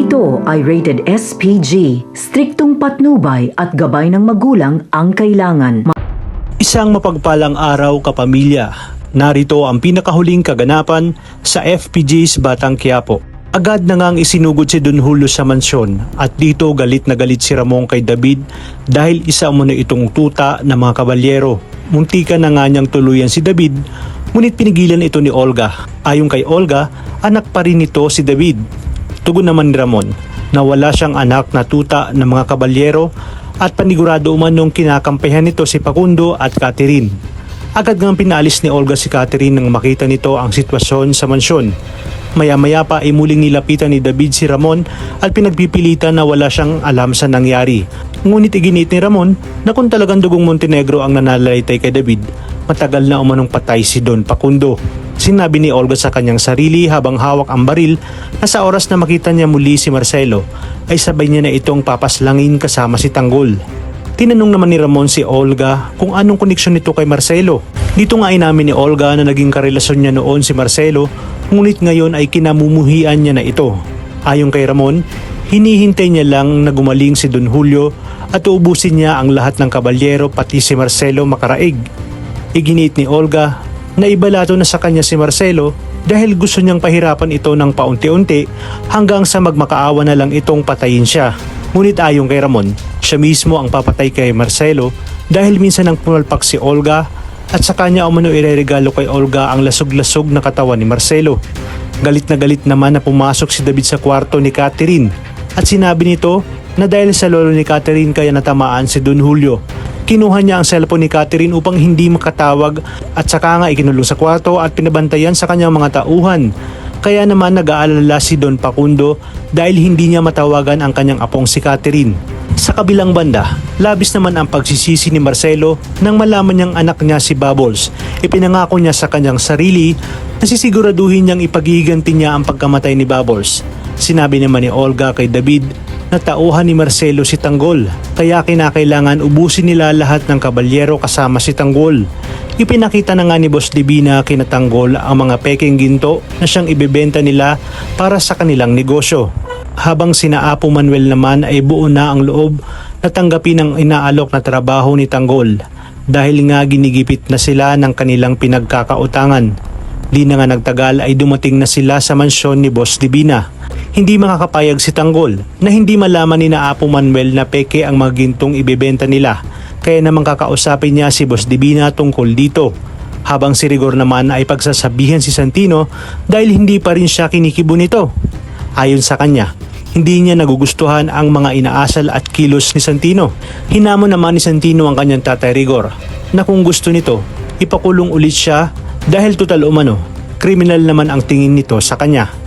Ito ay rated SPG, striktong patnubay at gabay ng magulang ang kailangan. Isang mapagpalang araw kapamilya. Narito ang pinakahuling kaganapan sa FPG's Batang Quiapo. Agad na ngang isinugod si Don Julio sa mansyon at dito galit na galit si Ramon kay David dahil isa mo na itong tuta ng mga kabalyero. Muntikan na nga niyang tuluyan si David, ngunit pinigilan ito ni Olga. Ayon kay Olga, anak pa rin nito si David. Tugon naman ni Ramon na wala siyang anak na tuta ng mga kabalyero at panigurado umanong kinakampihan nito si Facundo at Catherine. Agad ngang pinaalis ni Olga si Catherine nang makita nito ang sitwasyon sa mansyon. Maya-maya pa ay muling nilapitan ni David si Ramon at pinagpipilitan na wala siyang alam sa nangyari. Ngunit iginit ni Ramon na kung talagang dugong Montenegro ang nanalaitay kay David, matagal na umanong patay si Don Facundo. Sinabi ni Olga sa kanyang sarili habang hawak ang baril na sa oras na makita niya muli si Marcelo ay sabay niya na itong papaslangin kasama si Tanggol. Tinanong naman ni Ramon si Olga kung anong koneksyon nito kay Marcelo. Dito nga inamin ni Olga na naging karelasyon niya noon si Marcelo, ngunit ngayon ay kinamumuhian niya na ito. Ayon kay Ramon, hinihintay niya lang na gumaling si Don Julio at uubusin niya ang lahat ng kabalyero pati si Marcelo makaraig. Iginit ni Olga na ibalato na sa kanya si Marcelo dahil gusto niyang pahirapan ito ng paunti-unti hanggang sa magmakaawa na lang itong patayin siya. Ngunit ayon kay Ramon, siya mismo ang papatay kay Marcelo dahil minsan nang pumalpak si Olga at sa kanya umano ireregalo kay Olga ang lasog-lasog na katawan ni Marcelo. Galit na galit naman na pumasok si David sa kwarto ni Catherine at sinabi nito na dahil sa lolo ni Catherine kaya natamaan si Don Julio. Kinuha niya ang cellphone ni Catherine upang hindi makatawag at saka nga ikinulong sa kwarto at pinabantayan sa kanyang mga tauhan. Kaya naman nag-aalala si Don Facundo dahil hindi niya matawagan ang kanyang apong si Catherine. Sa kabilang banda, labis naman ang pagsisisi ni Marcelo nang malaman niyang anak niya si Bubbles. Ipinangako niya sa kanyang sarili na sisiguraduhin niyang ipaghihiganti niya ang pagkamatay ni Bubbles. Sinabi naman ni Olga kay David na tauhan ni Marcelo si Tanggol, kaya kinakailangan ubusin nila lahat ng kabalyero kasama si Tanggol. Ipinakita na nga ni Boss Divina kina Tanggol ang mga peking ginto na siyang ibebenta nila para sa kanilang negosyo. Habang sina Apo Manuel naman ay buo na ang loob na tanggapin ang inaalok na trabaho ni Tanggol dahil nga ginigipit na sila ng kanilang pinagkakautangan. Di na nga nagtagal ay dumating na sila sa mansyon ni Boss Divina. Hindi makakapayag si Tanggol na hindi malaman ni na Apo Manuel na peke ang mga gintong ibebenta nila, kaya naman kakausapin niya si Boss Divina tungkol dito. Habang si Rigor naman ay pagsasabihan si Santino dahil hindi pa rin siya kinikibo nito. Ayon sa kanya, hindi niya nagugustuhan ang mga inaasal at kilos ni Santino. Hinamon naman ni Santino ang kanyang tatay Rigor na kung gusto nito, ipakulong ulit siya dahil total umano, kriminal naman ang tingin nito sa kanya.